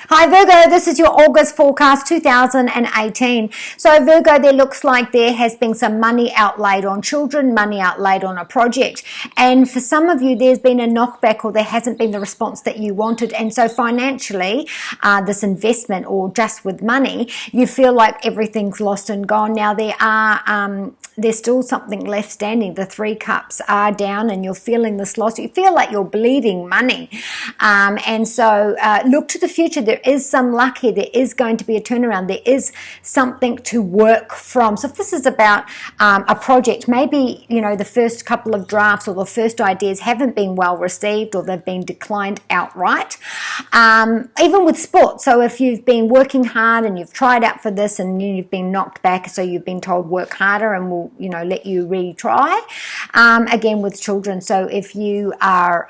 Hi Virgo, this is your August forecast 2018. So Virgo, there looks like there has been some money outlaid on children, money outlaid on a project. And for some of you, there's been a knockback or there hasn't been the response that you wanted. And so financially, this investment or just with money, you feel like everything's lost and gone. Now there's still something left standing. The 3 cups are down and you're feeling this loss. You feel like you're bleeding money. And so look to the future. There is some luck here. There is going to be a turnaround. There is something to work from. So if this is about a project, maybe, the first couple of drafts or the first ideas haven't been well received or they've been declined outright. Even with sport. So if you've been working hard and you've tried out for this and you've been knocked back, so you've been told work harder and we'll, let you retry. Again, with children. So if you are,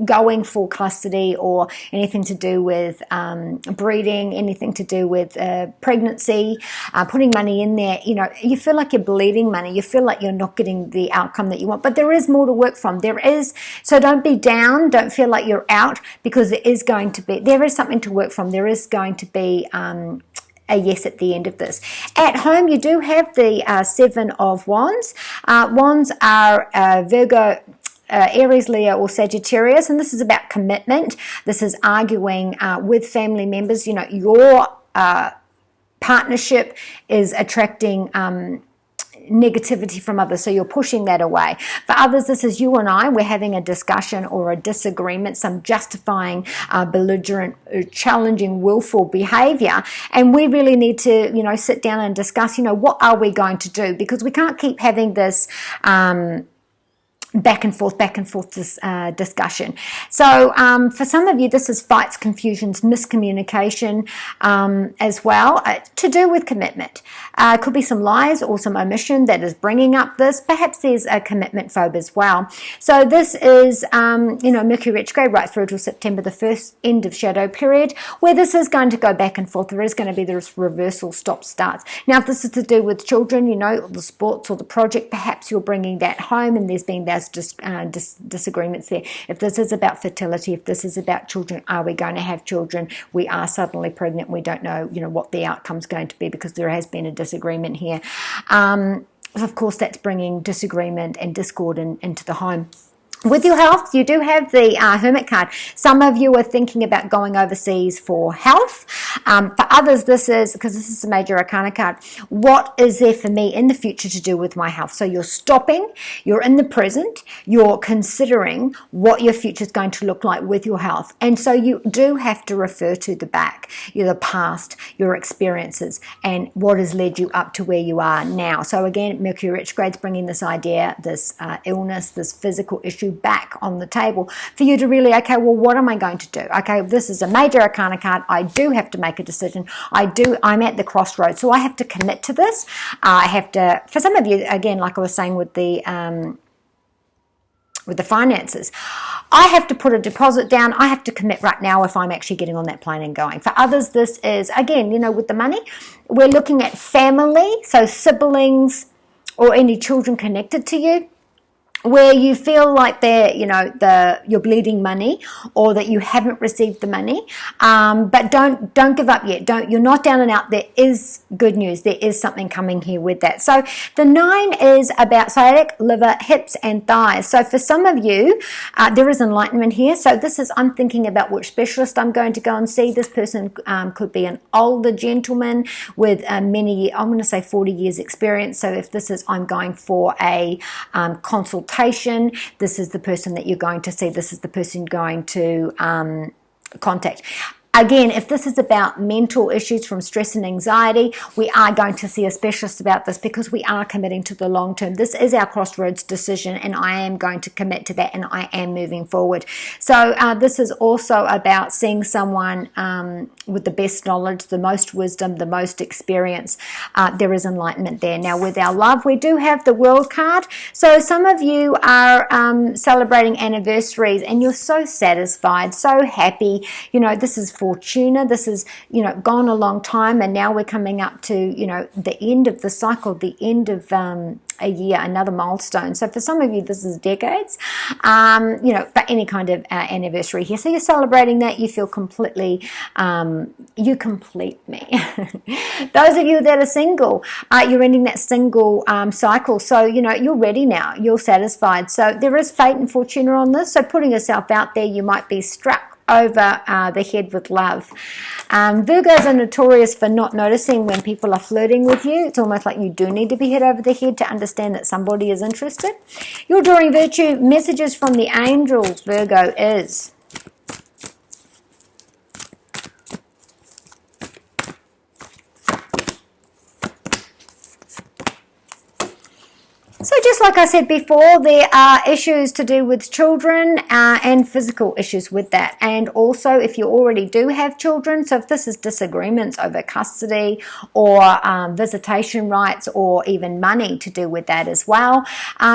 going for custody or anything to do with breeding, anything to do with pregnancy, putting money in there, you feel like you're bleeding money. You feel like you're not getting the outcome that you want, but there is more to work from. So don't be down. Don't feel like you're out, because there is something to work from. There is going to be a yes at the end of this. At home, you do have the 7 of Wands. Wands are Virgo, Aries, Leo, or Sagittarius, and this is about commitment. This is arguing with family members. Your partnership is attracting negativity from others, so you're pushing that away. For others, this is you and I. We're having a discussion or a disagreement, some justifying, belligerent, challenging, willful behavior, and we really need to, sit down and discuss, what are we going to do? Because we can't keep having this back and forth this discussion. So for some of you, this is fights, confusions, miscommunication as well, to do with commitment. Could be some lies or some omission that is bringing up this. Perhaps there's a commitment phobe as well. So this is, Mercury retrograde right through to September the 1st, end of shadow period, where this is going to go back and forth. There is going to be this reversal, stop, starts. Now, if this is to do with children, the sports or the project, perhaps you're bringing that home and there's been disagreements there. If this is about fertility, if this is about children, are we going to have children? We are suddenly pregnant. We don't know, what the outcome's going to be because there has been a disagreement here. Of course, that's bringing disagreement and discord into the home. With your health, you do have the Hermit card. Some of you are thinking about going overseas for health. For others, this is a major arcana card. What is there for me in the future to do with my health? So you're stopping, you're in the present, you're considering what your future is going to look like with your health. And so you do have to refer to the back, the past, your experiences, and what has led you up to where you are now. So again, Mercury retrograde's bringing this idea, this illness, this physical issue back on the table for you to really, what am I going to do? This is a major arcana card. I do have to make a decision. I'm at the crossroads, so I have to commit to this. I have to, for some of you, again, like I was saying with the finances, I have to put a deposit down. I have to commit right now if I'm actually getting on that plane and going. For others, this is, again, with the money, we're looking at family, so siblings or any children connected to you, where you feel like you're bleeding money or that you haven't received the money, but don't give up yet. You're not down and out. There is good news. There is something coming here with that. So the 9 is about sciatic, liver, hips, and thighs. So for some of you, there is enlightenment here. So this is, I'm thinking about which specialist I'm going to go and see. This person could be an older gentleman with many, I'm going to say 40 years experience. So if this is, I'm going for a consultation, this is the person that you're going to see. This is the person you're going to contact. Again, if this is about mental issues from stress and anxiety, we are going to see a specialist about this because we are committing to the long term. This is our crossroads decision, and I am going to commit to that, and I am moving forward. So this is also about seeing someone with the best knowledge, the most wisdom, the most experience. There is enlightenment there. Now, with our love, we do have the World card. So some of you are celebrating anniversaries, and you're so satisfied, so happy. This is Fortuna. This is, gone a long time, and now we're coming up to, the end of the cycle, the end of a year, another milestone. So for some of you, this is decades, you know, but any kind of anniversary here. So you're celebrating that. You feel completely, you complete me. Those of you that are single, you're ending that single cycle. So, you know, you're ready now. You're satisfied. So there is fate and fortuna on this. So putting yourself out there, you might be struck over the head with love. Virgos are notorious for not noticing when people are flirting with you. It's almost like you do need to be hit over the head to understand that somebody is interested. Your enduring virtue messages from the angels, Virgo, is so just like I said before, there are issues to do with children and physical issues with that. And also if you already do have children, so if this is disagreements over custody or visitation rights or even money to do with that as well,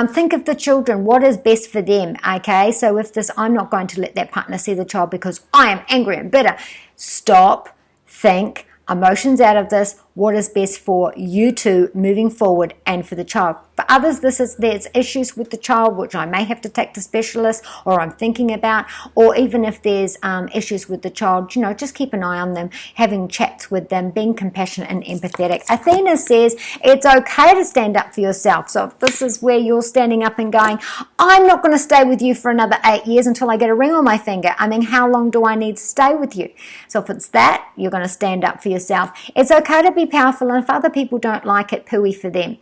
think of the children, what is best for them, okay? So if this, I'm not going to let that partner see the child because I am angry and bitter. Stop, think, emotions out of this, what is best for you two moving forward and for the child. For others, there's issues with the child which I may have to take to specialists or I'm thinking about, or even if there's issues with the child, you know, just keep an eye on them, having chats with them, being compassionate and empathetic. Athena says it's okay to stand up for yourself. So if this is where you're standing up and going, I'm not going to stay with you for another 8 years until I get a ring on my finger. I mean, how long do I need to stay with you? So if it's that, you're going to stand up for yourself. It's okay to be powerful, and if other people don't like it, pooey for them.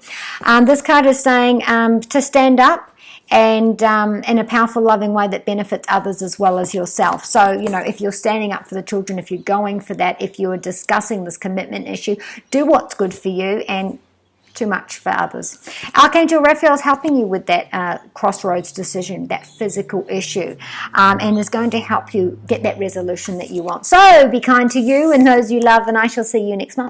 This card is saying to stand up and in a powerful, loving way that benefits others as well as yourself. So, you know, if you're standing up for the children, if you're going for that, if you're discussing this commitment issue, do what's good for you and too much for others. Archangel Raphael is helping you with that crossroads decision, that physical issue, and is going to help you get that resolution that you want. So be kind to you and those you love, and I shall see you next month.